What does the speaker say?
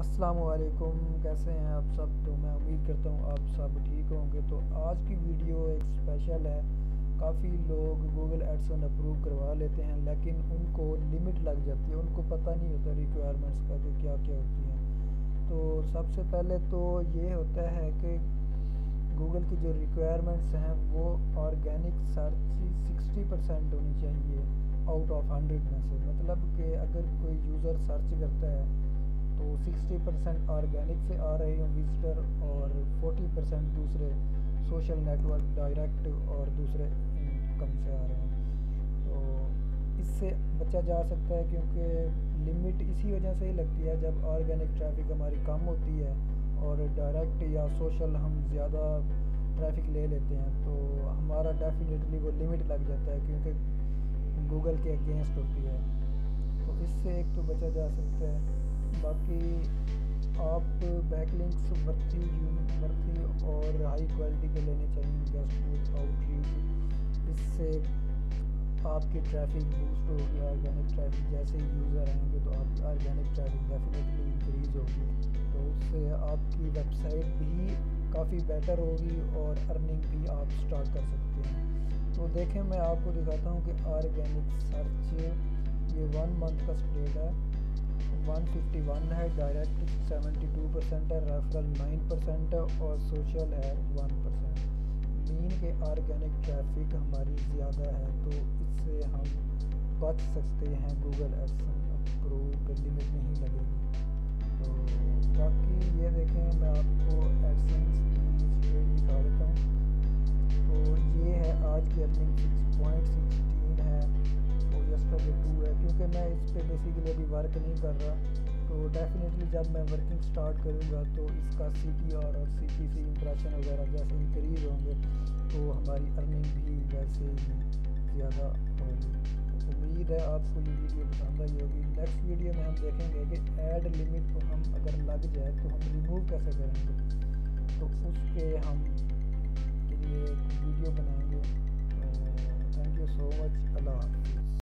السلام علیکم، کیسے ہیں آپ سب؟ تو میں امید کرتا ہوں آپ سب ٹھیک ہوں گے۔ تو آج کی ویڈیو ایک اسپیشل ہے۔ کافی لوگ گوگل ایڈسن اپروو کروا لیتے ہیں لیکن ان کو لمٹ لگ جاتی ہے، ان کو پتہ نہیں ہوتا ریکوائرمنٹس کا کہ کیا کیا ہوتی ہیں۔ تو سب سے پہلے تو یہ ہوتا ہے کہ گوگل کی جو ریکوائرمنٹس ہیں وہ آرگینک سرچ 60% ہونی چاہیے آؤٹ آف 100 میں سے۔ مطلب کہ اگر کوئی یوزر سرچ کرتا ہے تو 60% آرگینک سے آ رہے ہیں وزٹر، اور 40% دوسرے سوشل نیٹ ورک ڈائریکٹ اور دوسرے انکم سے آ رہے ہیں۔ تو اس سے بچا جا سکتا ہے کیونکہ لمٹ اسی وجہ سے ہی لگتی ہے جب آرگینک ٹریفک ہماری کم ہوتی ہے اور ڈائریکٹ یا سوشل ہم زیادہ ٹریفک لے لیتے ہیں تو ہمارا ڈیفینیٹلی وہ لمٹ لگ جاتا ہے کیونکہ گوگل کے اگینسٹ ہوتی ہے۔ تو اس سے ایک تو بچا جا سکتا ہے۔ باقی آپ بیک لنکس ورتھی اور ہائی کوالٹی کے لینے چاہیے، گیسٹ آؤٹ ریچ۔ اس سے آپ کی ٹریفک بوسٹ ہوگی، آرگینک ٹریفک جیسے ہی یوزر آئیں گے تو آپ کی آرگینک ٹریفک ڈیفینیٹلی انکریز ہوگی، تو اس سے آپ کی ویب سائٹ بھی کافی بیٹر ہوگی اور ارننگ بھی آپ سٹارٹ کر سکتے ہیں۔ تو دیکھیں میں آپ کو دکھاتا ہوں کہ آرگینک سرچ یہ 1 منتھ کا سپریڈ ہے، 151 ہے، ڈائریکٹ 72% ہے، ریفرل 9% ہے اور سوشل ہے 1%۔ مین کے آرگینک ٹریفک ہماری زیادہ ہے تو اس سے ہم بچ سکتے ہیں، گوگل ایڈسن اپروو پہ لمٹ نہیں لگے گی۔ تو باقی یہ دیکھیں میں آپ کو ایڈسنس کی اسٹریٹ دکھا دیتا ہوں۔ تو یہ ہے آج کی ارننگ 6.16 ہے اور یسٹرڈے 2 ہے، کیونکہ میں اس پہ بیسیکلی ابھی ورک نہیں کر رہا، تو ڈیفینیٹلی جب میں ورکنگ سٹارٹ کروں گا تو اس کا سی ٹی آر اور سی ٹی سی امپریشن وغیرہ جیسے انکریز ہوں گے تو ہماری ارننگ بھی ویسے ہی زیادہ ہوگی۔ تو امید ہے آپ کو یہ ویڈیو پسند آئی ہوگی۔ نیکسٹ ویڈیو میں ہم دیکھیں گے کہ ایڈ لمٹ کو ہم اگر لگ جائے تو ہم ریموو کیسے کریں گے، تو اس پہ ہم کے لیے ایک ویڈیو بنائیں گے۔ تھینک یو سو مچ، اللہ حافظ۔